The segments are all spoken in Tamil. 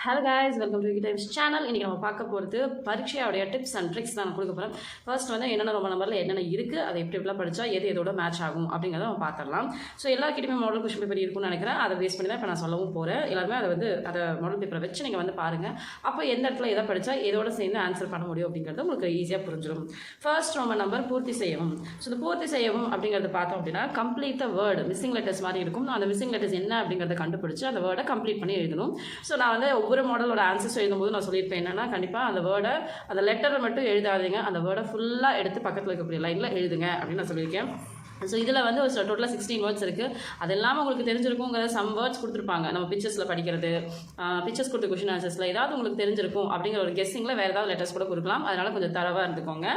Hello guys, welcome to times channel. இன்றைக்கி நம்ம பார்க்க போகிறது பரீட்சையோடைய டிப்ஸ் அண்ட் ட்ரிக்ஸ் தான் நான் கொடுக்க போகிறேன். ஃபர்ஸ்ட் வந்து என்னென்ன ரொம்ப நம்பரில் என்னென்ன இருக்குது, அதை எப்படி எப்படிலாம் படித்தா எதோட மேட்ச் ஆகும் அப்படிங்கிறத நம்ம பார்த்துடலாம். ஸோ எல்லாருக்கிட்டையுமே மாடல் கொஷின் பேப்பர் இருக்குன்னு நினைக்கிறேன். அதை பேஸ் பண்ணி தான் இப்போ நான் சொல்லவும் போகிறேன். எல்லாருமே அதை மாடல் பேப்பரை வச்சு நீங்கள் வந்து பாருங்கள். அப்போ எந்த இடத்துல எதை படித்தா எதோட சேர்ந்து ஆன்சர் பண்ண முடியும் அப்படிங்கிறது உங்களுக்கு ஈஸியாக புரிஞ்சிடும். ஃபர்ஸ்ட் ரொம்ப நம்பர் பூர்த்தி செய்யவும். ஸோ இந்த பூர்த்தி செய்யவும் அப்படிங்கிறத பார்த்தோம் அப்படின்னா complete the word missing letters மாதிரி இருக்கும். அந்த மிஸ்ஸிங் லெட்டர்ஸ் என்ன அப்படிங்கிறத கண்டுபிடிச்சு அந்த வேர்டை கம்ப்ளீட் பண்ணி எழுதணும். ஸோ நான் வந்து ஒவ்வொரு மாடலோட ஆன்சர்ஸ் எழுதும்போது நான் சொல்லியிருப்பேன் என்னன்னா, கண்டிப்பாக அந்த வேர்டை அந்த லெட்டரை மட்டும் எழுதாதீங்க, அந்த வேர்டை ஃபுல்லாக எடுத்து பக்கத்தில் இருக்கக்கூடிய லைனில் எழுதுங்க அப்படின்னு நான் சொல்லியிருக்கேன். ஸோ இதில் வந்து ஒரு டோட்டலாக 16 வேர்ட்ஸ் இருக்குது. அது எல்லாமே உங்களுக்கு தெரிஞ்சிருக்குங்கிற சம் வேர்ட்ஸ் கொடுத்துருப்பாங்க. நம்ம பிக்சர்ஸில் படிக்கிறது, பிக்சர்ஸ் கொடுத்த கொஷின் ஆன்சர்ஸில் ஏதாவது உங்களுக்கு தெரிஞ்சிருக்கும் அப்படிங்கிற ஒரு கெஸ்ஸிங்கில் வேறு ஏதாவது லெட்டர்ஸ் கூட கொடுக்கலாம். அதனால் கொஞ்சம் தரவாக இருந்துக்கோங்க.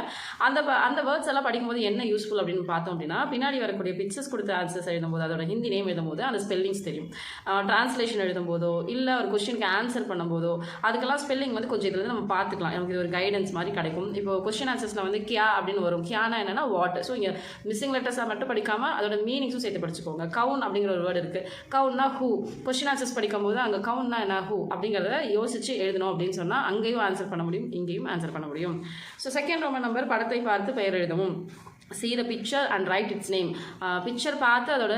அந்த வேர்ட்ஸ் எல்லாம் படிக்கும்போது என்ன யூஸ்ஃபுல் அப்படின்னு பார்த்தோம் அப்படின்னா, பின்னாடி வரக்கூடிய பிக்சர்ஸ் கொடுத்த ஆன்சர்ஸ் எழுதும்போது அதோட ஹிந்தி நேம் எழுதும்போது அந்த ஸ்பெல்லிங்ஸ் தெரியும். ட்ரான்ஸ்லேஷன் எழுதும்போதோ இல்லை ஒரு கொஷினுக்கு ஆன்சர் பண்ணும்போதோ அதுக்கெல்லாம் ஸ்பெல்லிங் வந்து கொஞ்சம் இதில் நம்ம பார்த்துக்கலாம். நமக்கு இது ஒரு கைடன்ஸ் மாதிரி கிடைக்கும். இப்போ கொஷின் ஆன்சர்ஸில் வந்து கியா அப்படின்னு வரும். கியானா என்னன்னா வாட். ஸோ இங்கே மிஸ்ஸிங் லெட்டர்ஸாக மட்டும் படிக்காமல் அதோட மீனிங்ஸும் சேர்த்து படிச்சுக்கோங்க. கவுன் அப்படிங்கிற ஒரு வேர்டு இருக்குது. கவுன்னா ஹூ. கொஸ்டின் ஆன்சர்ஸ் படிக்கும்போது அங்கே கவுன்னா என்ன ஹூ அப்படிங்கிறத யோசிச்சு எழுதணும் அப்படின்னு சொன்னால் அங்கேயும் ஆன்சர் பண்ண முடியும், இங்கேயும் ஆன்சர் பண்ண முடியும். ஸோ செகண்ட் ரோமன் நம்பர் படத்தை பார்த்து பெயர் எழுதவும். see the picture and write its name. Picture பார்த்து அதோட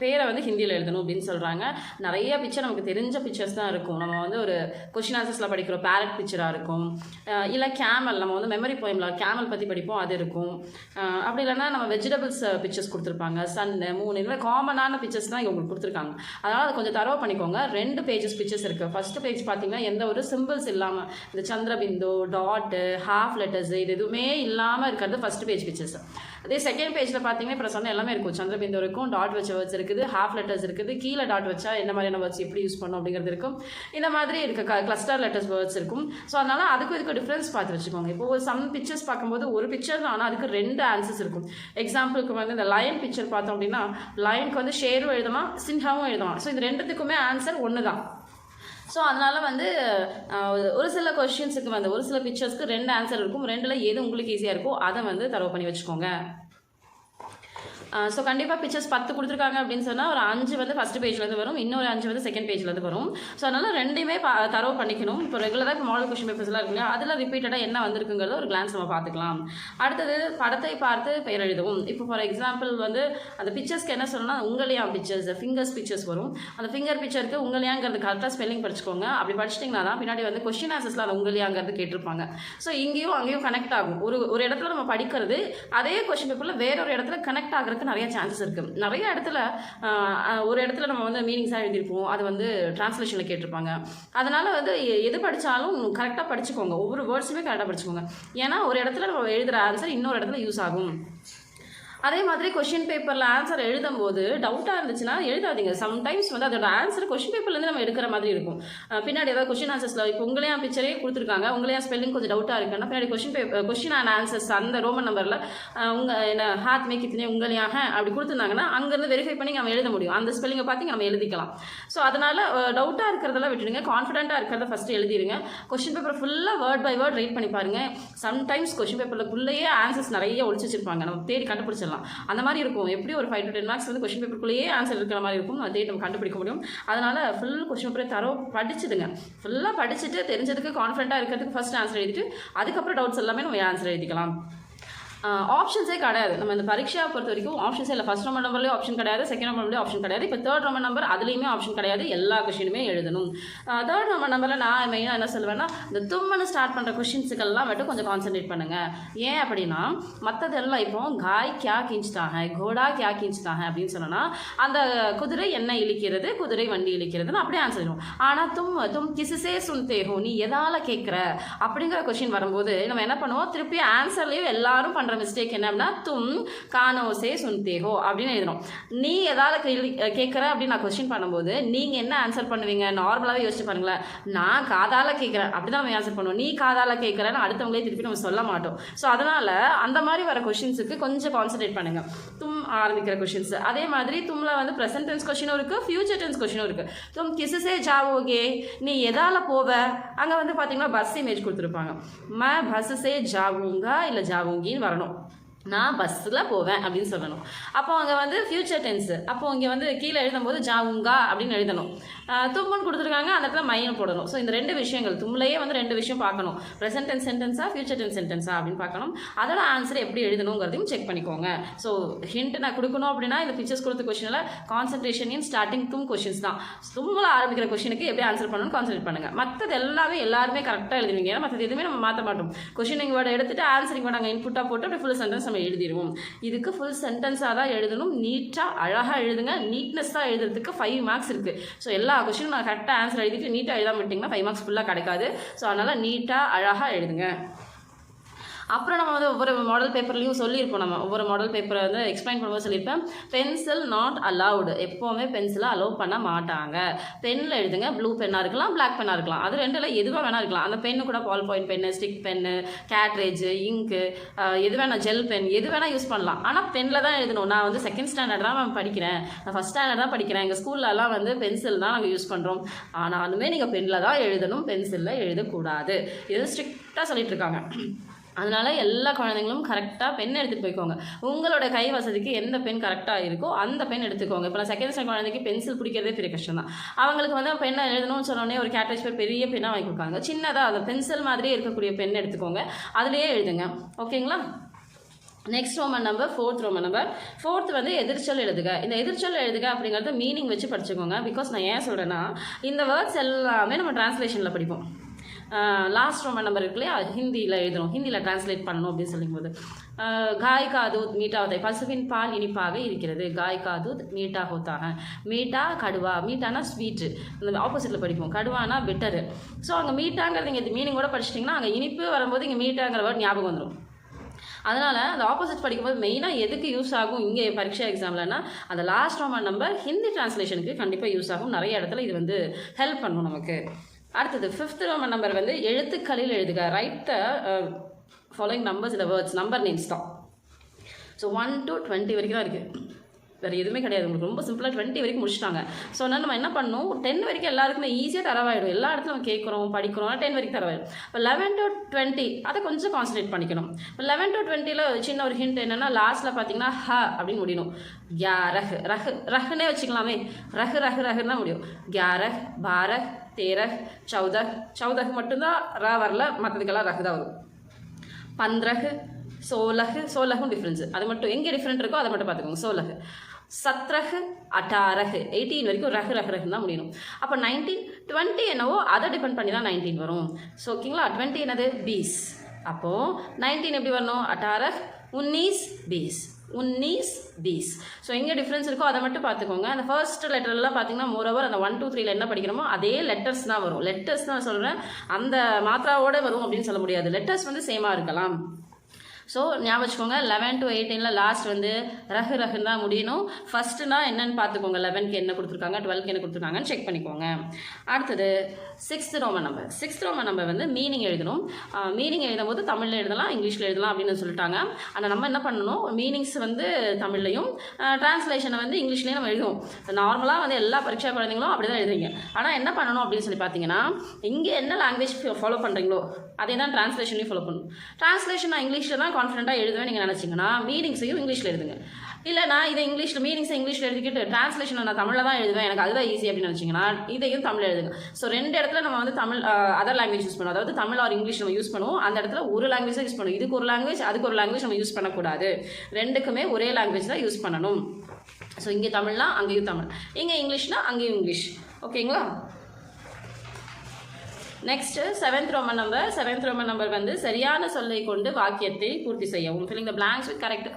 பேரை வந்து ஹிந்தியில் எழுதணும் அப்படின்னு சொல்கிறாங்க. நிறைய பிக்சர் நமக்கு தெரிஞ்ச பிக்சர்ஸ் தான் இருக்கும். நம்ம வந்து ஒரு கொஷின் ஆன்சர்ஸில் படிக்கிற பேரட் பிக்சராக இருக்கும், இல்லை கேமல், நம்ம வந்து மெமரி போயமில் கேமல் பற்றி படிப்போம், அது இருக்கும். அப்படி இல்லைன்னா நம்ம வெஜிடபிள்ஸ் பிக்சர்ஸ் கொடுத்துருப்பாங்க, சன்னு மூணு, இந்த மாதிரி காமனான பிக்சர்ஸ் தான் இங்கே உங்களுக்கு கொடுத்துருக்காங்க. அதனால் அதை கொஞ்சம் தரவு பண்ணிக்கோங்க. 2 பேஜஸ் பிக்சர்ஸ் இருக்குது. ஃபஸ்ட்டு பேஜ் பார்த்தீங்கன்னா எந்த ஒரு சிம்பிள்ஸ் இல்லாமல், இந்த சந்திரபிந்து, டாட்டு, ஹாஃப் லெட்டர்ஸ் இது எதுவுமே இல்லாமல் இருக்கிறது ஃபஸ்ட்டு பேஜ் பிக்சர்ஸ். அதே செகண்ட் பேஜில் பார்த்தீங்கன்னா இப்போ சொன்ன எல்லாமே இருக்கும். சந்திரபிந்து இருக்கும், டாட் வச்ச வேர்ட்ஸ் இருக்குது, ஹாஃப் லெட்டர்ஸ் இருக்குது, கீழே டாட் வச்சா என்ன மாதிரியான வேர்ட்ஸ் எப்படி யூஸ் பண்ணணும் அப்படிங்கிறது இருக்கும். இந்த மாதிரி இருக்க கிளஸ்டர் லெட்டர்ஸ் வேர்ட்ஸ் இருக்கும். ஸோ அதனால் அதுக்கும் இதுக்கு டிஃப்ரென்ஸ் பார்த்து வச்சுக்கோங்க. இப்போ சம் பிக்சர்ஸ் பார்க்கும்போது ஒரு பிக்சர் ஆனால் அதுக்கு 2 ஆன்சர்ஸ் இருக்கும். எக்ஸாம்பிளுக்கு வந்து இந்த லயன் பிக்சர் பார்த்தோம் அப்படின்னா லயனுக்கு வந்து ஷேரும் எழுதலாம், சின்ஹாவும் எழுதலாம். ஸோ இது 2த்துக்குமே ஆன்சர் ஒன்று தான். ஸோ அதனால் வந்து ஒரு சில கொஷின்ஸுக்கு வந்து ஒரு சில பிக்சர்ஸ்க்கு 2 ஆன்சர் இருக்கும். 2ல் எது உங்களுக்கு ஈஸியாக இருக்கோ அதை வந்து தரவு பண்ணி வச்சுக்கோங்க. ஸோ கண்டிப்பாக பிக்சர்ஸ் 10 கொடுத்துருக்காங்க அப்படின்னு சொன்னால் ஒரு 5 வந்து ஃபஸ்ட் பேஜ்லேருந்து வரும், இன்னொரு 5 வந்து செகண்ட் பேஜ்லேருந்து வரும். ஸோ அதனால் 2மே தரவு பண்ணிக்கணும். இப்போ ரெகுலராக இப்போ மாடல் கொஷின் பேப்பர்ஸ்லாம் இருக்குங்க, அதில் ரிப்பீட்டடாக என்ன வந்திருக்குங்கிறத ஒரு கிளான்ஸ் நம்ம பார்த்துக்கலாம். அடுத்தது படத்தை பார்த்து பெயர் எழுதவும். இப்போ ஃபார் எக்ஸாம்பிள் வந்து அந்த பிக்சர்ஸ்க்கு என்ன சொல்லணும்னா உங்களையா பிக்சர்ஸ், ஃபிங்கர்ஸ் பிக்சர்ஸ் வரும். அந்த ஃபிங்கர் பிக்சருக்கு உங்களையாங்கிறது கரெக்டாக ஸ்பெல்லிங் படிச்சுக்கோங்க. அப்படி படிச்சிட்டிங்கன்னா தான் பின்னாடி வந்து கொஷின் ஆன்சர்ஸில் அந்த உங்களையாங்கிறது கேட்டிருப்பாங்க. ஸோ இங்கேயும் அங்கேயும் கனெக்ட் ஆகும். ஒரு இடத்துல நம்ம படிக்கிறது அதே கொஷின் பேப்பரில் வேறொரு இடத்துல கனெக்ட் ஆகிறதுக்கு நிறைய சான்சஸ் இருக்குது. நிறைய இடத்துல ஒரு இடத்துல நம்ம வந்து மீனிங்ஸாக எழுதியிருப்போம், அது வந்து டிரான்ஸ்லேஷனில் கேட்டிருப்பாங்க. அதனால் வந்து எது படித்தாலும் கரெக்டாக படிச்சுக்கோங்க. ஒவ்வொரு வேர்ட்ஸுமே கரெக்டாக படிச்சுக்கோங்க. ஏன்னா ஒரு இடத்துல நம்ம எழுதுகிற ஆன்சர் இன்னொரு இடத்துல யூஸ் ஆகும். அதே மாதிரி கொஷின் பேப்பரில் ஆன்சர் எழுதும்போது டவுட்டாக இருந்துச்சுன்னா எழுதாதீங்க. சம்டைம்ஸ் வந்து அதோட ஆன்சர் கொஷின் பேப்பர்லேருந்து நம்ம எடுக்கிற மாதிரி இருக்கும். பின்னாடி ஏதாவது கொஷின் ஆன்சர்ஸில் இப்போ உங்களையா பிக்சரே கொடுத்துருக்காங்க, உங்களையா ஸ்பெல்லிங் கொஞ்சம் டவுட்டாக இருக்குன்னா பின்னாடி கொஷின் அண்ட் ஆன்சர்ஸ் அந்த ரோமன் நம்பரில் உங்கள் என்ன ஹாத் மேக் இத்தனே உங்களையாக அப்படி கொடுத்துருந்தாங்கன்னா அங்கேருந்து வெரிஃபை பண்ணி நம்ம எழுத முடியும். அந்த ஸ்பெல்லிங்கை பார்த்து நம்ம எழுதிக்கலாம். ஸோ அதனால் டவுட்டாக இருக்கிறதெல்லாம் விட்டுடுங்க, கான்ஃபிடென்ட்டாக இருக்கிறத ஃபஸ்ட்டு எழுதிடுங்க. கொஷின் பேப்பர் ஃபுல்லாக வேர்ட் பை வேர்ட் ரீட் பண்ணி பாருங்கள். சம்டைம்ஸ் கொஷின் பேப்பருக்குள்ளேயே ஆன்சர்ஸ் நிறைய ஒழிச்சு வச்சிருப்பாங்க, நம்ம தேடி கண்டுபிடிச்சிடலாம். அந்த மாதிரி இருக்கும். எப்படி ஒரு 5 to 10 மார்க்ஸ் வந்து கொஸ்டின் பேப்பருக்குள்ளேயே ஆன்சர் இருக்கிற மாதிரி இருக்கும். அதை நம்ம கண்டுபிடிக்க முடியும். அதனால் ஃபுல் கொஸ்டின் பேப்பரை தரவு படிச்சுடுங்க. ஃபுல்லாக படிச்சுட்டு தெரிஞ்சதுக்கு கான்ஃபிடென்ட்டாக இருக்கிறதுக்கு ஃபஸ்ட் ஆன்சர் எழுதிட்டு அதுக்கப்புறம் டவுட்ஸ் எல்லாமே நம்ம ஆன்சர் எழுதிக்கலாம். ஆப்ஷன்ஸே கிடையாது. நம்ம இந்த பரீட்சையை பொறுத்த வரைக்கும் ஆப்ஷன்ஸே இல்லை. ஃபஸ்ட் ரோமன் நம்பர்லேயும் ஆப்ஷன் கிடையாது, செகண்ட் ரோமன் நம்பர்லேயும் ஆப்ஷன் கிடையாது. இப்போ தேர்ட் ரோமன் நம்பர் அதுலேயுமே ஆப்ஷன் கிடையாது. எல்லா கொஷினுமே எழுதணும். தேர்ட் ரோமன் நம்பரில் நான் மெயினாக என்ன சொல்லுவேன்னா, இந்த தும்மன்னு ஸ்டார்ட் பண்ணுற கொஷின்ஸுக்கெல்லாம் மட்டும் கொஞ்சம் கான்சன்ட்ரேட் பண்ணுங்கள். ஏன் அப்படின்னா மற்றதெல்லாம் இப்போ காய் கியா கிஞ்சுதாங்க, கோடா கியா கிஞ்சுதாங்க அப்படின்னு சொன்னோன்னா அந்த குதிரை என்ன இழிக்கிறது, குதிரை வண்டி இழிக்கிறதுன்னு அப்படியே ஆன்சர் இருக்கும். ஆனால் தும் கிசுசே சுன்தேஹோ, நீ எதால் கேட்குற அப்படிங்கிற கொஷின் வரும்போது நம்ம என்ன பண்ணுவோம், திருப்பி ஆன்சர்லேயும் எல்லாரும் பண்ணுற மிஸ்டேக் என்ன அப்படின்னா தும் கானோசே சுன்தேஹோ அப்படின்னு எழுதணும். நீ எதாவது கேட்குற அப்படின்னு நான் கொஸ்டின் பண்ணும்போது நீங்கள் என்ன ஆன்சர் பண்ணுவீங்க, நார்மலாகவே யோசிச்சு பாருங்களேன். நான் காதால் கேட்குறேன் அப்படி தான் நம்ம ஆன்சர் பண்ணுவோம். நீ காதால் கேட்குறேன்னு அடுத்தவங்களே திருப்பி நம்ம சொல்ல மாட்டோம். ஸோ அதனால் அந்த மாதிரி வர கொஷின்ஸுக்கு கொஞ்சம் கான்சன்ட்ரேட் பண்ணுங்கள். தும் ஆரம்பிக்கிற கொஷின்ஸ். அதே மாதிரி தும்மில் வந்து ப்ரெசன்ட் டென்ஸ் கொஷினும் இருக்குது, ஃபியூச்சர் டென்ஸ் கொஷினும் இருக்குது. தும் கிசுசே ஜாவோகே, நீ எதால் போவ, அங்கே வந்து பார்த்தீங்கன்னா பஸ் இமேஜ் கொடுத்துருப்பாங்க. ம பஸ்ஸே ஜாவுங்கா இல்லை ஜாவுங்கின்னு வரணும். நான் பஸ்ஸில் போவேன் அப்படின்னு சொல்லணும். அப்போ அங்கே வந்து ஃப்யூச்சர் டென்ஸு. அப்போ இங்கே வந்து கீழே எழுதும்போது ஜாவுங்கா அப்படின்னு எழுதணும். தும்முன்னு கொடுத்துருக்காங்க, அந்த இடத்துல மையம் போடணும். ஸோ இந்த 2 விஷயங்கள் தும்முலையே வந்து 2 விஷயம் பார்க்கணும். ப்ரெசென்ட் டென்ஸ் சென்டென்ஸா ஃப்யூச்சர் டென்ஸ் சென்டென்ஸா அப்படின்னு பார்க்கணும். அதோட ஆன்சர் எப்படி எழுதணுங்கிறதையும் செக் பண்ணிக்கோங்க. ஸோ ஹிண்ட் நான் கொடுக்கணும் அப்படின்னா இந்த பிக்சர்ஸ் கொடுத்த கொஸ்டினில் கான்சன்ட்ரேஷன் இன் ஸ்டார்டிங் தும் கொஸ்டின்ஸ் தான். தும்மில் ஆரம்பிக்கிற கொஸ்டினுக்கு எப்படி ஆன்சர் பண்ணணும்னு கான்சன்ட்ரேட் பண்ணுங்கள். மற்றது எல்லாருமே கரெக்டாக எழுதுவீங்க. ஏன்னா மற்றது எதுவுமே நம்ம மாற்ற மாட்டோம். கொஸ்டினிங் வேர்டை எடுத்துட்டு ஆன்சரிங் வேர்டு அங்கே இன்புட்டாக போட்டு அப்படி ஃபுல் சென்டென்ஸ் நம்ம எழுதிடுவோம். இதுக்கு ஃபுல் சென்டென்ஸாக தான் எழுதணும். நீட்டாக அழகாக எழுதுங்க. நீட்னஸ் தான் எழுதுறதுக்கு 5 மார்க்ஸ் இருக்குது. ஸோ எல்லா கொஸ்டினும் நான் கரெக்டாக ஆன்சர் எழுதிட்டு நீட்டாக எழுதாம விட்டிங்கன்னா 5 மார்க்ஸ் ஃபுல்லாக கிடைக்காது. ஸோ அதனால் நீட்டாக அழகாக எழுதுங்க. அப்புறம் நம்ம வந்து ஒவ்வொரு மாடல் பேப்பர்லையும் சொல்லியிருப்போம். நம்ம ஒவ்வொரு மாடல் பேப்பரை வந்து எக்ஸ்பிளைன் பண்ணும்போது சொல்லியிருப்பேன், பென்சில் நாட் அலவுடு. எப்போவுமே பென்சிலை அலோவ் பண்ண மாட்டாங்க. பென்னில் எழுதுங்க. ப்ளூ பென்னாக இருக்கலாம், பிளாக் பென்னாக இருக்கலாம். அது 2ல் எதுவாக வேணா இருக்கலாம். அந்த பென்னு கூட ball point pen, stick pen, cartridge, இங்கு, எது வேணால் ஜெல் பென், எது வேணால் யூஸ் பண்ணலாம். ஆனால் பெனில் தான் எழுதணும். நான் வந்து 2nd ஸ்டாண்டர்ட் தான் நான் படிக்கிறேன், நான் 1st ஸ்டாண்டர்ட் தான் படிக்கிறேன். எங்கள் ஸ்கூல்லலாம் வந்து பென்சில் தான் நாங்கள் யூஸ் பண்ணுறோம். ஆனாலுமே நீங்கள் பெனில் தான் எழுதணும், பென்சிலில் எழுதக்கூடாது. இது ஸ்ட்ரிக்டாக சொல்லிட்டு இருக்காங்க. அதனால் எல்லா குழந்தைங்களும் கரெக்டாக பென் எடுத்துகிட்டு போய்க்கோங்க. உங்களோட கை வசதிக்கு எந்த பென் கரெக்டாக இருக்கோ அந்த பென் எடுத்துக்கோங்க. இப்போ நான் 2nd ஸ்டாண்டர்ட் குழந்தைக்கு பென்சில் பிடிக்கிறதே பெரிய கஷ்டம் தான். அவங்களுக்கு வந்து பெண்ணை எழுதணும்னு சொன்னோடனே ஒரு கேட்ரேஜ் பேர் பெரிய பெண்ணாக வாங்கி கொடுக்காங்க. சின்னதாக அந்த பென்சில் மாதிரியே இருக்கக்கூடிய பென் எடுத்துக்கோங்க, அதுலேயே எழுதுங்க. ஓகேங்களா? Next Roman number 4th Roman number. 4th வந்து எதிர்ச்சொல் எழுதுக. இந்த எதிர்ச்சொல் எழுதுக அப்படிங்கிறத மீனிங் வச்சு படிச்சுக்கோங்க. பிகாஸ் நான் ஏன் சொல்கிறேன்னா இந்த வேர்ட்ஸ் எல்லாமே நம்ம டிரான்ஸ்லேஷனில் படிப்போம். லாஸ்ட் ரோமன் நம்பர் இருக்கு இல்லையா, ஹிந்தியில் எழுதணும், ஹிந்தியில் டிரான்ஸ்லேட் பண்ணணும் அப்படின்னு சொல்லும்போது காய் கா தூத் மீட்டா ஹோதா, பசுவின் பால் இனிப்பாக இருக்கிறது. காய் கா தூத் மீட்டா ஹோதாக. மீட்டா கடுவா, மீட்டானா ஸ்வீட்டு, இந்த ஆப்போசிட்டில் படிப்போம். கடுவானா பெட்டரு. ஸோ அங்கே மீட்டாங்கிறது இங்கே மீனிங்கோட படிச்சிட்டிங்கன்னா அங்கே இனிப்பு வரும்போது இங்கே மீட்டாங்கிற வேர்ட் ஞாபகம் வந்துடும். அதனால் அந்த ஆப்போசிட் படிக்கும்போது மெயினாக எதுக்கு யூஸ் ஆகும் இங்கே பரீட்சா எக்ஸாம்லன்னா அந்த லாஸ்ட் ரோமன் நம்பர் ஹிந்தி டிரான்ஸ்லேஷனுக்கு கண்டிப்பாக யூஸ் ஆகும். நிறைய இடத்துல இது வந்து ஹெல்ப் பண்ணும் நமக்கு. அடுத்தது 5th ரோமன் நம்பர் வந்து எழுத்துக்களில் எழுதுக. ரைட் த ஃபாலோயிங் நம்பர்ஸ் இந்த வேர்ட்ஸ், நம்பர் நேம்ஸ் தான். ஸோ 1 to 20 வரைக்கும் தான் இருக்குது, வேறு எதுவுமே கிடையாது. உங்களுக்கு ரொம்ப சிம்பிளாக 20 வரைக்கும் முடிச்சிட்டாங்க. ஸோ அதனால் நம்ம என்ன பண்ணணும், 10 வரைக்கும் எல்லாருக்குமே ஈஸியாக தரவாயிடும். எல்லா இடத்துல நம்ம கேட்குறோம் படிக்கிறோம், 10 வரைக்கும் தரவாயிடும். இப்போ 11 to 20 அதை கொஞ்சம் கான்சன்ட்ரேட் பண்ணிக்கணும். இப்போ 11 to 20ல் சின்ன ஒரு ஹிண்ட் என்னென்னா லாஸ்ட்டில் பார்த்தீங்கன்னா ஹ அப்படின்னு முடியணும். கியாரஹ், ரஹ்னே வச்சுக்கலாமே, ரஹுன்னு தான் முடியும். கியாரஹ், பாரஹ், தேரஹ், சௌதஹ் மட்டும்தான் ரா வரல, மற்றதுக்கெல்லாம் ரஹ் தான் வரும். 15, சோலஹும் டிஃப்ரென்ஸு, அது மட்டும் எங்கே டிஃப்ரெண்ட் இருக்கோ அதை மட்டும் பார்த்துக்கோங்க. 16, 17, 18, 18 வரைக்கும் ரஹ்னு தான் முடியணும். அப்போ 19, 20 என்னவோ அதை டிபெண்ட் பண்ணி தான் 19 வரும். ஸோ ஓகேங்களா, 20 என்னது 20. அப்போது 19 எப்படி வரணும், 18, 19, 20. ஸோ எங்கே டிஃப்ரென்ஸ் இருக்கோ அதை மட்டும் பார்த்துக்கோங்க. அந்த ஃபர்ஸ்ட் லெட்டர்லாம் பார்த்தீங்கன்னா மோரோவர் அந்த 1 2 3ல் என்ன படிக்கிறோமோ அதே லெட்டர்ஸ் தான் வரும். லெட்டர்ஸ் தான் சொல்கிறேன், அந்த மாத்திராவோட வரும் அப்படின்னு சொல்ல முடியாது. லெட்டர்ஸ் வந்து சேமாக இருக்கலாம். ஸோ ஞாபகம் வச்சுக்கோங்க, 11 to 18ல் லாஸ்ட் வந்து ரஹுன்னு தான் முடியணும். ஃபஸ்ட்டுனா என்னென்னு பார்த்துக்கோங்க, 11க்கு என்ன கொடுத்துருக்காங்க, 12க்கு என்ன கொடுத்துருக்காங்கன்னு செக் பண்ணிக்கோங்க. அடுத்தது 6th Roman number. 6th Roman number வந்து மீனிங் எழுதணும். மீனிங் எழுதும் போது தமிழில் எழுதலாம், இங்கிலீஷில் எழுதலாம் அப்படின்னு சொல்லிட்டாங்க. ஆனால் நம்ம என்ன பண்ணணும், மீனிங்ஸ் வந்து தமிழ்லையும் டிரான்ஸ்லேஷனை வந்து இங்கிலீஷ்லேயும் நம்ம எழுதுவோம். நார்மலாக வந்து எல்லா பரீட்சா குழந்தைங்களும் அப்படி தான் எழுதுறீங்க. ஆனால் என்ன பண்ணணும் அப்படின்னு சொல்லி பார்த்தீங்கன்னா, இங்கே என்ன லாங்குவேஜ் ஃபாலோ பண்ணுறீங்களோ அதே தான் டிரான்ஸ்லேஷனையும் ஃபாலோ பண்ணணும். டிரான்ஸ்லேஷன் நான் இங்கிலீஷில் தான் கான்ஃபிடென்ட்டாக எழுதுவேன் நீங்கள் நினச்சிங்கன்னா மீனிங்ஸையும் இங்கிலீஷில் எழுதுங்க. இல்லை நான் இதை மீனிங்ஸை இங்கிலீஷில் எழுதிக்கிட்டு டிரான்ஸ்லேஷனை நான் தமிழில் தான் எழுதுவேன், எனக்கு அதுதான் ஈஸி அப்படின்னு நினச்சிங்கன்னா இதையும் தமிழ் எழுதுங்க. ஸோ 2 இடத்துல நம்ம வந்து தமிழ் அதர் லாங்குவேஜ் யூஸ் பண்ணுவோம். அதாவது தமிழ் ஆர் இங்கிலீஷ் நம்ம யூஸ் பண்ணுவோம். அந்த இடத்துல ஒரு லாங்குவேஜ் தான் யூஸ் பண்ணுவோம். இதுக்கு ஒரு லாங்குவேஜ், அதுக்கு ஒரு லாங்குவேஜ் நம்ம யூஸ் பண்ணக்கூடாது. 2க்குமே ஒரே லாங்குவேஜ் தான் யூஸ் பண்ணணும். ஸோ இங்கே தமிழ்னா அங்கேயும் தமிழ், இங்கே இங்கிலீஷ்னா அங்கேயும் இங்கிலீஷ். ஓகேங்களா? Next 7th Roman number. 7th Roman number வந்து சரியான சொல்லை கொண்டு வாக்கியத்தை பூர்த்தி செய்யவும். Filling the blanks with correct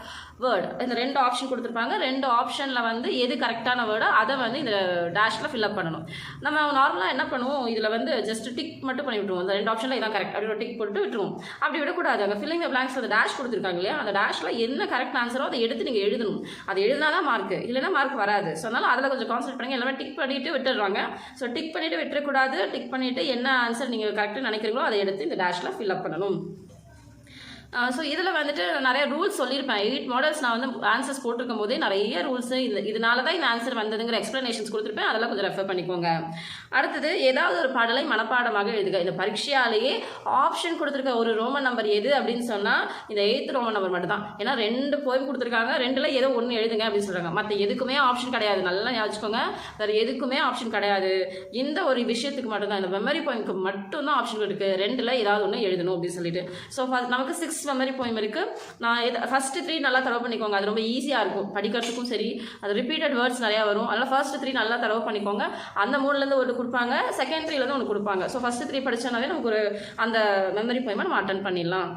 word. இந்த 2 ஆப்ஷன் கொடுத்துருப்பாங்க. 2 ஆப்ஷனில் வந்து எது கரெக்டான வேர்டோ அதை வந்து இந்த டேஷில் ஃபில்அப் பண்ணணும். நம்ம நார்மலாக என்ன பண்ணுவோம், இதில் வந்து ஜஸ்ட் டிக் மட்டும் பண்ணி விட்டுருவோம். அந்த 2 ஆப்ஷனில் இதான் கரெக்ட் அப்படி ஒரு டிக் போட்டு விட்டுருவோம். அப்படி விடக்கூடாது. அங்கே ஃபில்லிங் த பிளாங்க்ஸ் அந்த டேஷ் கொடுத்துருக்காங்க இல்லையா, அந்த டேஷில் என்ன கரெக்ட் ஆன்சரோ அதை எடுத்து நீங்கள் எழுதணும். அது எழுதினா தான் மார்க், இல்லைன்னா மார்க் வராது. ஸோ அதனால் அதில் கொஞ்சம் கான்சன்ட்ரேட் பண்ணுங்க. எல்லாமே டிக் பண்ணிவிட்டு விட்டுடுறாங்க. ஸோ டிக் பண்ணிவிட்டு விட்டுறக்கூடாது. டிக் பண்ணிவிட்டு என்ன ஆன்சர் நீங்கள் கரெக்டாக நினைக்கிறீங்களோ அதை எடுத்து இந்த டேஷில் ஃபில்அப் பண்ணணும். ஸோ இதில் வந்துட்டு நிறைய ரூல்ஸ் சொல்லியிருப்பேன். 8 மாடல்ஸ் நான் வந்து ஆன்சர்ஸ் போட்டிருக்கும் போதே நிறைய ரூல்ஸு இதனால தான் இந்த ஆன்சர் வந்ததுங்கிற எக்ஸ்ப்ளனேஷன்ஸ் கொடுத்துருப்பேன். அதெல்லாம் கொஞ்சம் ரெஃபர் பண்ணிக்கோங்க. அடுத்தது ஏதாவது ஒரு பாடலை மனப்பாடமாக எழுதுக. இந்த பரீட்சையாலேயே ஆப்ஷன் கொடுத்துருக்க ஒரு ரோமன் நம்பர் எது அப்படின்னு சொன்னால் இந்த 8th ரோமன் நம்பர் மட்டும் தான். ஏன்னா 2 போயம் கொடுத்துருக்காங்க, 2ல் ஏதோ ஒன்று எழுதுங்க அப்படின்னு சொல்கிறாங்க. மற்ற எதுக்குமே ஆப்ஷன் கிடையாது. நல்லா ஞாபகம், வேறு எதுக்குமே ஆப்ஷன் கிடையாது. இந்த ஒரு விஷயத்துக்கு மட்டும்தான், இந்த மெமரி போயம்க்கு மட்டும்தான் ஆப்ஷன் இருக்குது. 2ல் ஏதாவது ஒன்று எழுதணும் அப்படின்னு சொல்லிட்டு. ஸோ நமக்கு 6 மெமரி போயம் இருக்குது. நான் ஃபர்ஸ்ட் 3 நல்லா தரவு பண்ணிக்கோங்க. அது ரொம்ப ஈஸியாக இருக்கும் படிக்கிறதுக்கும் சரி. அது ரிப்பீட்டட் வேர்ட்ஸ் நிறையா வரும். அதனால் ஃபர்ஸ்ட் 3 நல்லா தரவு பண்ணிக்கோங்க. அந்த 3லேருந்து ஒன்று கொடுப்பாங்க, செகண்ட் 3லேருந்து ஒன்று கொடுப்பாங்க. ஸோ ஃபர்ஸ்ட் 3 படித்தோன்னாவே நமக்கு ஒரு அந்த மெமரி போயமை நம்ம அட்டன் பண்ணிடலாம்.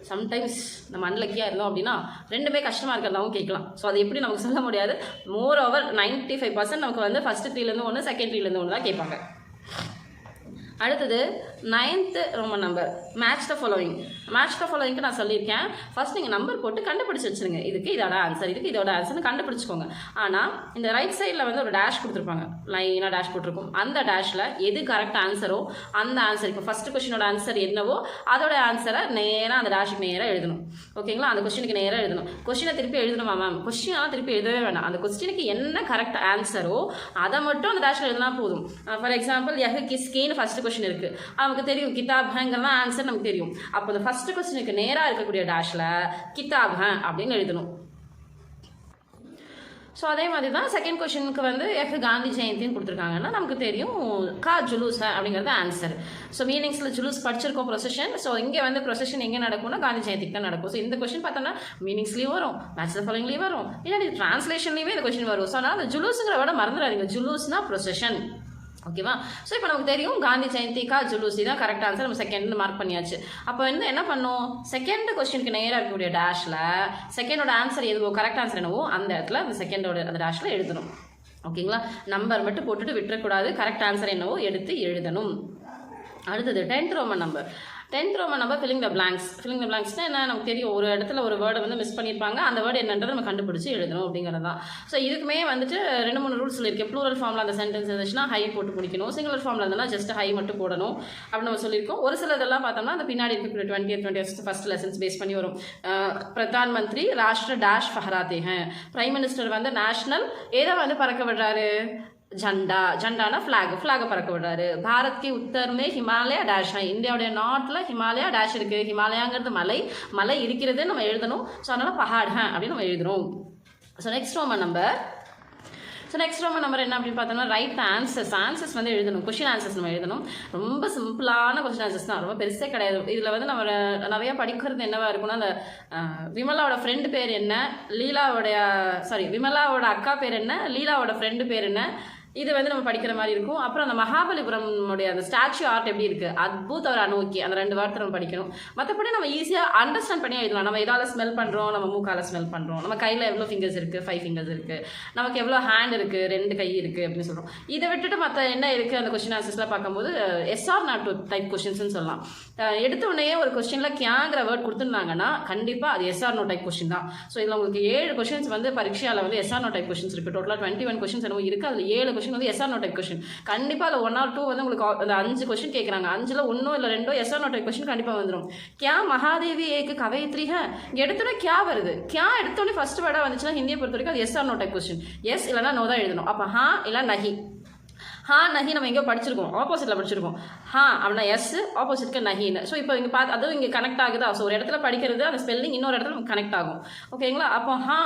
சம்டைம்ஸ் நம்ம அன்லக்கியாக இருந்தோம் அப்படின்னா 2மே கஷ்டமாக இருக்கிறதாவும் கேட்கலாம். ஸோ அது எப்படி நமக்கு சொல்ல முடியாது. மோர் ஓவர் 95% நமக்கு வந்து ஃபர்ஸ்ட் 3லேருந்து ஒன்று, செகண்ட் 3லேருந்து ஒன்று தான் கேட்பாங்க. அடுத்தது 9th Roman number, match the following. Match the ஃபாலோவிங்க்கு நான் சொல்லியிருக்கேன். ஃபர்ஸ்ட் நீங்கள் நம்பர் போட்டு கண்டுபிடிச்சி வச்சுருங்க. இதுக்கு இதோட ஆன்சர், இதுக்கு இதோட ஆன்சர்னு கண்டுபிடிச்சிக்கோங்க. ஆனால் இந்த ரைட் சைடில் வந்து ஒரு டேஷ் கொடுத்துருப்பாங்க, லைனாக டேஷ் போட்டிருக்கும். அந்த டேஷில் எது கரெக்ட் ஆன்சரோ அந்த ஆன்சர், இப்போ ஃபஸ்ட்டு கொஸ்டினோட ஆன்சர் என்னவோ அதோட ஆன்சரை நேராக அந்த டேஷுக்கு நேராக எழுதணும். ஓகேங்களா? அந்த கொஸ்டினுக்கு நேராக எழுதணும். கொஸ்டினை திருப்பி எழுதணுமா மேம்? கொஸ்டினெல்லாம் திருப்பி எழுதவே வேண்டாம். அந்த கொஸ்டினுக்கு என்ன கரெக்ட் ஆன்சரோ அதை மட்டும் அந்த டேஷில் எழுதினா போதும். ஃபார் எக்ஸாம்பிள் யஹ் கிஸ்கின்னு ஃபஸ்ட்டு கொஸ்டின் இருக்குது. நமக்கு தெரியும் கிதாப் ஹேங்கிறதா ஆன்சர் நமக்கு தெரியும். அப்போ அந்த ஃபர்ஸ்ட் கொஸ்டினுக்கு நேராக இருக்கக்கூடிய டேஷில் கிதாப் ஹே அப்படின்னு எழுதணும். ஸோ அதே மாதிரி தான் செகண்ட் கொஸ்டினுக்கு வந்து எஃப் காந்தி ஜெயந்தின்னு கொடுத்துருக்காங்கன்னா நமக்கு தெரியும் கா ஜுலூஸ் அப்படிங்கிறது ஆன்சர். ஸோ மீனிங்ஸில் ஜுலூஸ் படிச்சிருக்கோம், ப்ரொசஷன். ஸோ இங்கே வந்து ப்ரொசஷன் எங்கே நடக்கும்னா காந்தி ஜெயந்திக்கு தான் நடக்கும். ஸோ இந்த கொஸ்டின் பார்த்தோன்னா மீனிங்ஸ்லேயும் வரும், மேட்ச் த ஃபாலோவிங்லேயும் வரும், இல்லாட்டி ட்ரான்ஸ்லேஷன்லேயுமே இந்த கொஸ்டின் வரும். ஸோ அதனால் அந்த ஜுலூஸுங்கிற விட மறந்துடாதீங்க. ஜுலூஸ்னா ப்ரொசஷன். ஓகேவா? ஸோ இப்போ நமக்கு தெரியும் காந்தி ஜெயந்திக்கா ஜுலூசி தான் கரெக்ட் ஆன்சர். நம்ம செகண்ட் மார்க் பண்ணியாச்சு. அப்போ வந்து என்ன பண்ணோம், செகண்ட் கொஸ்டினுக்கு நேராக இருக்கக்கூடிய டேஷில் செகண்டோட ஆன்சர் எதுவோ, கரெக்ட் ஆன்சர் என்னவோ அந்த இடத்துல அந்த செகண்டோட அந்த டேஷில் எழுதணும். ஓகேங்களா? நம்பர் மட்டும் போட்டுட்டு விட்டுறக்கூடாது, கரெக்ட் ஆன்சர் என்னவோ எடுத்து எழுதணும். அடுத்தது 10th Roman number. 10th Roman number filling the blanks. Filling the பிளாங்க்ஸ்னால் என்ன, நமக்கு தெரியும் ஒரு இடத்துல ஒரு வேர்டை வந்து மிஸ் பண்ணியிருப்பாங்க, அந்த வேர்டு என்னன்றதை நம்ம கண்டுபிடிச்சி எழுதணும் அப்படிங்கிறது தான். ஸோ இதுக்குமே வந்துட்டு 2-3 ரூல்ஸ் சொல்லியிருக்கேன். ப்ளூரல் ஃபார்மில் அந்த சென்டென்ஸ் இருந்துச்சுன்னா ஹை போட்டு முடிக்கணும், சிங்குலர் ஃபார்மில் இருந்தால் ஜஸ்ட் ஹை மட்டும் போடணும் அப்படின்னு நம்ம சொல்லியிருக்கோம். ஒரு சில இதெல்லாம் பார்த்தோம்னா அந்த பின்னாடி இருக்கக்கூடிய 20th ஃபர்ஸ்ட் லெசன்ஸ் பேஸ் பண்ணி வரும். பிரதான் மந்திரி ராஷ்டிர டேஷ் ஃபஹராத்தே ஹேன். பிரைம் மினிஸ்டர் வந்து நேஷனல் ஏதோ வந்து பறக்க விடுறாரு, झंडा, झंडाना फ्लैग, फ्लैग பறக்க விடுறாரு. பாரத் கே உத்தர் மே ஹிமாலயா டேஷ் है. இந்தியாவுடைய நார்த்தில் ஹிமாலயா டேஷ் இருக்குது. ஹிமாலயாங்கிறது மலை, மலை இருக்கிறது நம்ம எழுதணும். ஸோ அதனால் பஹாட் ஹே அப்படின்னு நம்ம எழுதுறோம். ஸோ நெக்ஸ்ட் ரோமன் நம்பர் என்ன அப்படின்னு பார்த்தோம்னா ரைட் ஆன்சர்ஸ் வந்து எழுதணும். கொஸ்டின் ஆன்சர்ஸ் நம்ம எழுதணும். ரொம்ப சிம்பிளான கொஸ்டின் ஆன்சர்ஸ் தான், ரொம்ப பெருசே கிடையாது. இதில் வந்து நம்ம நிறையா படிக்கிறது என்னவா இருக்குன்னா, அந்த விமலாவோட ஃப்ரெண்டு பேர் என்ன, விமலாவோட அக்கா பேர் என்ன, லீலாவோட ஃப்ரெண்டு பேர் என்ன, இது வந்து நம்ம படிக்கிற மாதிரி இருக்கும். அப்புறம் அந்த மகாபலிபுரமுடைய அந்த ஸ்டாச்சு ஆர்ட் எப்படி இருக்குது, அத்புத் ஒரு அனோக்கி, அந்த 2 வார்த்தை நம்ம படிக்கணும். மற்றபடி நம்ம ஈஸியாக அண்டர்ஸ்டாண்ட் பண்ணி எழுதலாம். நம்ம எதால் ஸ்மெல் பண்ணுறோம், நம்ம மூக்கால் ஸ்மெல் பண்ணுறோம், நம்ம கையில் எவ்வளோ ஃபிங்கர்ஸ் இருக்குது, 5 ஃபிங்கர்ஸ் இருக்குது, நமக்கு எவ்வளோ ஹேண்ட் இருக்குது, 2 கை இருக்குது அப்படின்னு சொல்கிறோம். இதை விட்டுட்டு மற்ற என்ன இருக்குது அந்த கொஸ்டின் ஆன்சர்ஸ்லாம் பார்க்கும்போது எஸ்ஆர் நாட் டைப் கொஸ்டின்ஸ்னு சொல்லலாம். எடுத்த உடனே ஒரு கொஸ்டினில் கியாங்கிற வேர்ட் கொடுத்துருந்தாங்கன்னா கண்டிப்பாக அது எஸ்ஆர் நோ டைப் கொஸ்டின் தான். ஸோ இதில் உங்களுக்கு 7 கொஸ்டின்ஸ் வந்து பரீட்சையால் வந்து எஸ்ஆர் நோ டைப் கொஸ்டின்ஸ் இருக்குது. டோட்டலாக 21 கொஸ்டின்ஸ் என்னவோ இருக்குது. அதில் 7 கொஸ்டின் வந்து எஸ்ஆர் நோ டைப் கொஸ்டின். கண்டிப்பாக அதில் 1 or 2 வந்து உங்களுக்கு அந்த 5 கொஸ்டின் கேட்குறாங்க. 5ல் 1 இல்லை 2 எஸ்ஆர் நோ டைப் கொஸ்டின் கண்டிப்பாக வந்துடும். கியா மகாதேவி ஏக்கு கவயித்ரி ஹே, எடுத்தோடனே கியா வருது. கியா எடுத்தோடனே ஃபர்ஸ்ட் வேர்டாக வந்துச்சுன்னா ஹிந்தியை பொறுத்த வரைக்கும் அது yes or no type question. Yes இல்லைனா நோ தான் எழுதணும். அப்போ ஹா இல்லை நஹி. ஹா நஹி நம்ம எங்கேயோ படிச்சிருக்கோம், ஆப்போசிட்டில் படிச்சிருக்கோம். ஹா அப்படின்னா எஸ், ஆப்போசிட்க்கு நஹின்னு. ஸோ இப்போ இங்கே அதுவும் இங்கே கனெக்ட் ஆகுதா. ஸோ ஒரு இடத்துல படிக்கிறது அந்த ஸ்பெல்லிங் இன்னொரு இடத்துல நமக்கு கனெக்ட் ஆகும். ஓகேங்களா? அப்போ ஹா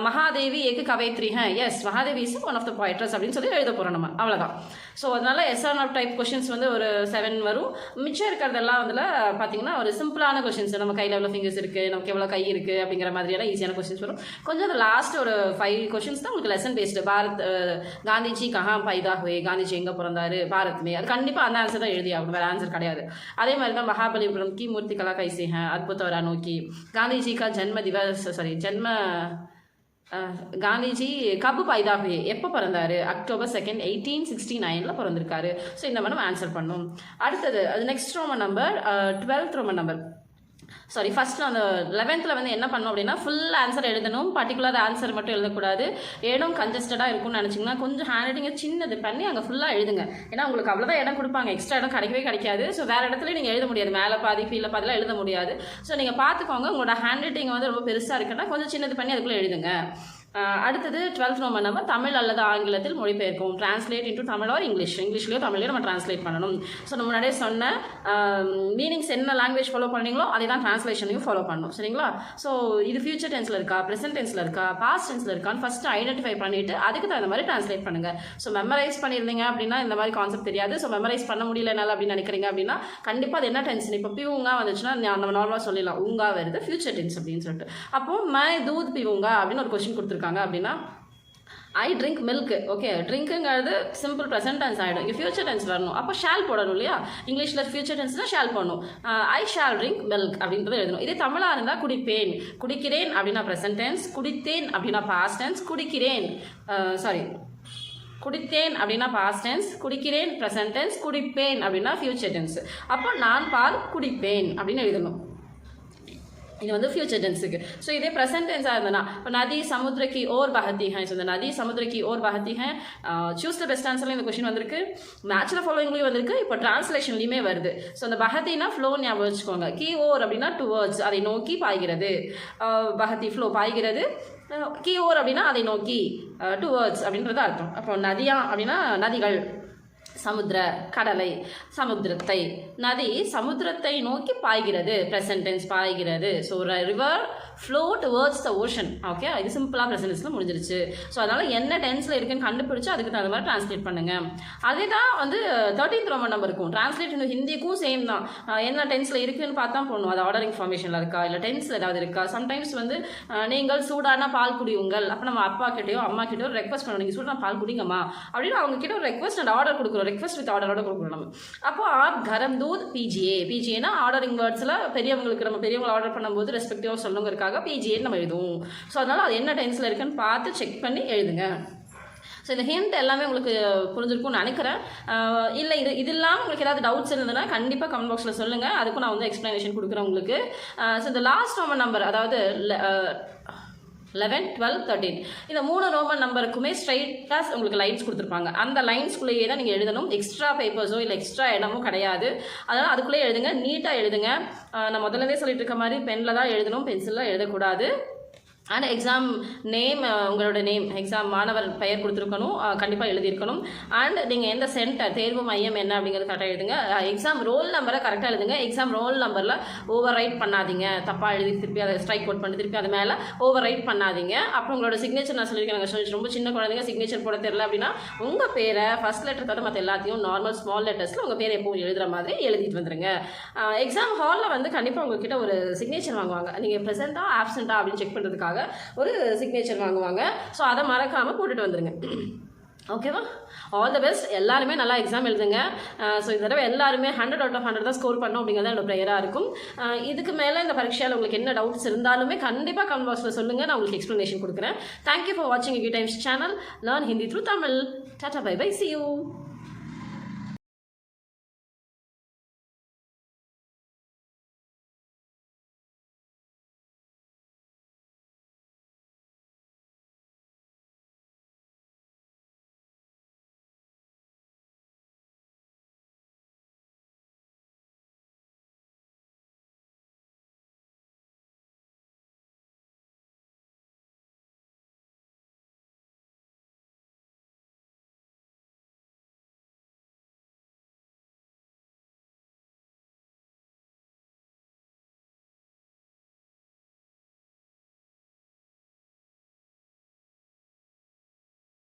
மகாதேவி ஏக்கு கவயித்ரி ஹே, yes Mahadevi is one of the poetess அப்படின்னு சொல்லி எழுத போகிறோம் நம்ம, அவ்வளோதான். ஸோ அதனால் எஸ்ஆர் நாட் டைப் கொஷின்ஸ் வந்து ஒரு 7 வரும். மிச்சம் இருக்கிறதெல்லாம் அதில் பார்த்தீங்கன்னா ஒரு சிம்பிளான கொஷின்ஸ், நம்ம கையில் எவ்வளோ ஃபிங்கர்ஸ் இருக்குது, நமக்கு எவ்வளோ கை இருக்குது அப்படிங்கிற மாதிரியான ஈஸியான கொஷின்ஸ் வரும். கொஞ்சம் அந்த லாஸ்ட் ஒரு 5 கொஷின்ஸ் தான் உங்களுக்கு லெசன் பேஸ்டு. பாரத் காந்திஜி கஹா பைதா ஹுயே, காந்திஜி எங்கே பிறந்தாரு, பாரத்மே, அது கண்டிப்பாக அந்த ஆன்சர் தான் எழுதி ஆகணும், வேறு ஆன்சர் கிடையாது. அதே மாதிரி தான் மகாபலிபுரம் கி மூர்த்தி கலா கைசே ஹே, அத்புத் और अनोखी, காந்திஜி கா காந்திஜி கப்பு பைதா ஹுயே, எப்போ பிறந்தாரு, October 2, 1869 பிறந்திருக்காரு. ஸோ இந்த மாதிரி நம்ம ஆன்சர் பண்ணோம். அடுத்தது அது next Roman number 12th Roman number. Sorry ஃபஸ்ட்டில் அந்த 11th வந்து என்ன பண்ணணும் அப்படின்னா ஃபுல் ஆன்சர் எழுதணும், பர்டிகுலர் ஆன்சர் மட்டும் எழுதக்கூடாது. இடம் கன்ஜஸ்டடாக இருக்கும்னு நினச்சிங்கன்னா கொஞ்சம் ஹேண்ட் ரைட்டிங்கை சின்னது பண்ணி அங்கே ஃபுல்லாக எழுதுங்க. ஏன்னா உங்களுக்கு அவ்வளோதான் இடம் கொடுப்பாங்க, எக்ஸ்ட்ரா இடம் கிடைக்கவே கிடைக்காது. ஸோ வேறு இடத்துல நீங்கள் எழுத முடியாது, மேலே பாதி கீழே பாதிலாம் எழுத முடியாது. ஸோ நீங்கள் பார்த்துக்கோங்க, உங்களோட ஹேண்ட் ரைட்டிங் வந்து ரொம்ப பெருசாக இருக்குன்னா கொஞ்சம் சின்னது பண்ணி அதுக்குள்ளே எழுதுங்க. அடுத்தது 12th ரோமன் நம்பர் தமிழ் அல்லது ஆங்கிலத்தில் மொழிபெயர்க்கும். டிரான்ஸ்லேட் இன்டூ தமிழ் ஆர் இங்கிலீஷ்லையோ தமிழ்லையோ நம்ம டிரான்ஸ்லேட் பண்ணணும். ஸோ நம்ம முன்னாடியே சொன்ன மீனிங்ஸ் என்ன லாங்குவேஜ் ஃபாலோ பண்ணீங்களோ அதே தான் டிரான்ஸ்லேஷனையும் ஃபாலோ பண்ணணும். சரிங்களா? ஸோ இது ஃபியூச்சர் டென்ஸில் இருக்கா, ப்ரெசென்ட் டென்ஸில் இருக்கா, பாஸ்ட் டென்ஸில் இருக்கான்னு ஃபஸ்ட்டு ஐடென்டிஃபை பண்ணிவிட்டு அதுக்கு தகுந்த மாதிரி டிரான்ஸ்லேட் பண்ணுங்கள். ஸோ மெமரைஸ் பண்ணியிருந்தீங்க அப்படின்னா இந்த மாதிரி கான்செப்ட் தெரியாது. ஸோ மெமரைஸ் பண்ண முடியல என்னால் அப்படின்னு நினைக்கிறீங்க அப்படின்னா கண்டிப்பாக அது என்ன டென்ஸ், இப்போ பிவுங்கா வந்துச்சுன்னா நம்ம நார்மலாக சொல்லிடலாம் ஊங்கா வருது ஃபியூச்சர் டென்ஸ் அப்படின்னு சொல்லிட்டு. அப்போது மை தூத் பிவுங்கா அப்படின்னு ஒரு கொஸ்டின் கொடுத்துருக்காங்க அப்படின்னா ஐ ட்ரிங்க் மில்க். ஓகே, ட்ரிங்க்குங்கிறது சிம்பிள் ப்ரெசென்ட் டென்ஸ் ஆகிடும். இங்கே ஃபியூச்சர் டென்ஸ் வரணும், அப்போ ஷால் போடணும் இல்லையா? இங்கிலீஷில் ஃபியூச்சர் டென்ஸ்னால் ஷால் போடணும். ஐ ஷால் ட்ரிங்க் மில்க் அப்படின்றத எழுதணும். இதே தமிழாக இருந்தால் குடிப்பேன், குடிக்கிறேன் அப்படின்னா ப்ரெசென்ட் டென்ஸ், குடித்தேன் அப்படின்னா பாஸ்ட் டென்ஸ், குடித்தேன் அப்படின்னா பாஸ்ட் டென்ஸ், குடிக்கிறேன் ப்ரெசென்ட் டென்ஸ், குடிப்பேன் அப்படின்னா ஃபியூச்சர் டென்ஸ். அப்போ நான் பால் குடிப்பேன் அப்படின்னு எழுதணும். இது வந்து ஃபியூச்சர் டென்ஸுக்கு. ஸோ இதே ப்ரெசென்ட் டென்ஸாக இருந்ததுன்னா இப்போ நதி சமுத்திர கி ஓர் பஹத்தி ஹை, ஸோ இந்த நதி சமுத்திர கி ஓர் பஹத்தி ஹை சூஸ் த பெஸ்ட் ஆன்சர்ல இந்த கொஸ்டின் வந்திருக்கு, மேட்சில் ஃபாலோயிங்லேயும் வந்திருக்கு, இப்போ டிரான்ஸ்லேஷன்லையுமே வருது. ஸோ அந்த பஹத்தினா ஃப்ளோ ஞாபகம் வச்சுக்கோங்க. கி ஓர் அப்படின்னா டுவர்ட்ஸ், அதை நோக்கி பாய்கிறது. பஹத்தி ஃப்ளோ பாய்கிறது, கி ஓர் அப்படின்னா அதை நோக்கி, டுவர்ட்ஸ் அப்படின்றது அர்த்தம். அப்போ நதியா அப்படின்னா நதிகள், சமுத்திர கடலை, சமுத்திரத்தை, நதி சமுத்திரத்தை நோக்கி பாய்கிறது, ப்ரெசென்ட் டென்ஸ் பாய்கிறது. So river flow towards the ocean. Okay, இது சிம்பிளாக ப்ரெசென்ட் டென்ஸில் முடிஞ்சிருச்சு. ஸோ அதனால் என்ன டென்ஸில் இருக்குன்னு கண்டுபிடிச்சு அதுக்கு தகுந்த மாதிரி டிரான்ஸ்லேட் பண்ணுங்கள். அதே தான் வந்து 13th ரோமன் நம்பர் இருக்கும். டிரான்ஸ்லேட் இந்த ஹிந்திக்கும் சேம் தான். என்ன டென்ஸில் இருக்குன்னு பார்த்தா போடணும். அது ஆர்டர் இன்ஃபர்மேஷனில் இருக்கா இல்லை டென்ஸில் ஏதாவது இருக்கா. சம்டைம்ஸ் வந்து நீங்கள் சூடான பால் குடியுங்கள், அப்போ நம்ம அப்பா கிட்டேயோ அம்மா கிட்டேயோ ரெக்வஸ்ட் பண்ணணும், நீங்கள் சூடான பால் குடிங்கம்மா அப்படின்னு அவங்க கிட்ட ஒரு ரெக்வஸ்ட் அண்ட் ஆர்டர் கொடுக்குறோம். ரெக்வஸ்ட் வித் ஆர்டரோட கொடுக்குறோம் நம்ம. அப்போ ஆப் கரம் தூத் பிஜிஏனா ஆர்டரிங் வேர்ட்ஸில் பெரியவங்களுக்கு நம்ம பெரியவங்களை ஆர்டர் பண்ணும்போது ரெஸ்பெக்டிவாக சொல்லுங்கிறதுக்காக பிஜிஏன்னு நம்ம எழுதுவோம். ஸோ அதனால் அது என்ன டென்ஸில் இருக்குன்னு பார்த்து செக் பண்ணி எழுதுங்க. ஸோ இந்த ஹிண்ட் எல்லாமே உங்களுக்கு புரிஞ்சிருக்கும்னு நினைக்கிறேன். இல்லை இது இல்லாமல் உங்களுக்கு ஏதாவது டவுட்ஸ் இருந்ததுன்னா கண்டிப்பாக கமெண்ட் பாக்ஸில் சொல்லுங்கள், அதுக்கும் நான் வந்து எக்ஸ்ப்ளனேஷன் கொடுக்குறேன் உங்களுக்கு. ஸோ இந்த லாஸ்ட் ரோமன் நம்பர் அதாவது 11, 12, 13 இந்த 3 ரோமன் நம்பருக்குமே ஸ்ட்ரைட்டாக உங்களுக்கு லைன்ஸ் கொடுத்துருப்பாங்க. அந்த லைன்ஸ்குள்ளேயே தான் நீங்கள் எழுதணும். எக்ஸ்ட்ரா பேப்பர்ஸோ இல்லை எக்ஸ்ட்ரா இடமும் கிடையாது. அதனால் அதுக்குள்ளேயே எழுதுங்க, நீட்டாக எழுதுங்க. நான் முதல்ல சொல்லிட்டு இருக்க மாதிரி பெனில் தான் எழுதணும், பென்சிலில் எழுதக்கூடாது. அண்ட் எக்ஸாம் நேம், உங்களோட நேம், எக்ஸாம் மாணவர் பெயர் கொடுத்துருக்கணும், கண்டிப்பாக எழுதியிருக்கணும். அண்ட் நீங்கள் எந்த சென்டர், தேர்வு மையம் என்ன அப்படிங்கிறது கரெக்டாக எழுதுங்க. எக்ஸாம் ரோல் நம்பரை கரெக்டாக எழுதுங்க. எக்ஸாம் ரோல் நம்பரில் ஓவர் ரைட் பண்ணாதீங்க, தப்பாக எழுதி திருப்பி அதை ஸ்ட்ரைக் அவுட் பண்ணி திருப்பி அது மேலே ஓவர் ரைட் பண்ணாதீங்க. அப்புறம் உங்களோட சிக்னேச்சர் நான் சொல்லியிருக்கேன், ரொம்ப சின்ன குழந்தைங்க சிக்னேச்சர் போட தெரியல அப்படின்னா உங்கள் பேரை ஃபஸ்ட் லெட்டர் தவிர மற்ற எல்லாத்தையும் நார்மல் ஸ்மால் லெட்டர்ஸில் உங்கள் பேரை எப்பவும் எழுதுகிற மாதிரி எழுதிட்டு வந்துடுங்க. எக்ஸாம் ஹாலில் வந்து கண்டிப்பாக உங்ககிட்ட ஒரு சிக்னேச்சர் வாங்குவாங்க, நீங்கள் ப்ரெசென்ட்டாக ஆப்சென்ட்டாக அப்படின்னு செக் பண்ணுறதுக்காக ஒரு சிக்னேச்சர் வாங்குவாங்க. ஸோ அதை மறக்காமல் போட்டுட்டு வந்துடுங்க. ஓகேவா? All the best. எல்லாருமே நல்லா எக்ஸாம் எழுதுங்க. ஸோ இந்த தடவை எல்லாருமே 100 out of 100 தான் ஸ்கோர் பண்ணோம் அப்படிங்கிறத என்னோட ப்ரேயராக இருக்கும். இதுக்கு மேலே இந்த பரீட்சையில் உங்களுக்கு என்ன டவுட்ஸ் இருந்தாலுமே கண்டிப்பாக கமெண்ட் பாக்ஸில் சொல்லுங்கள், நான் உங்களுக்கு எக்ஸ்ப்ளனேஷன் கொடுக்குறேன். தேங்க்யூ ஃபார் வாட்சிங் U Times channel learn Hindi through Tamil. Tata bye bye, see you.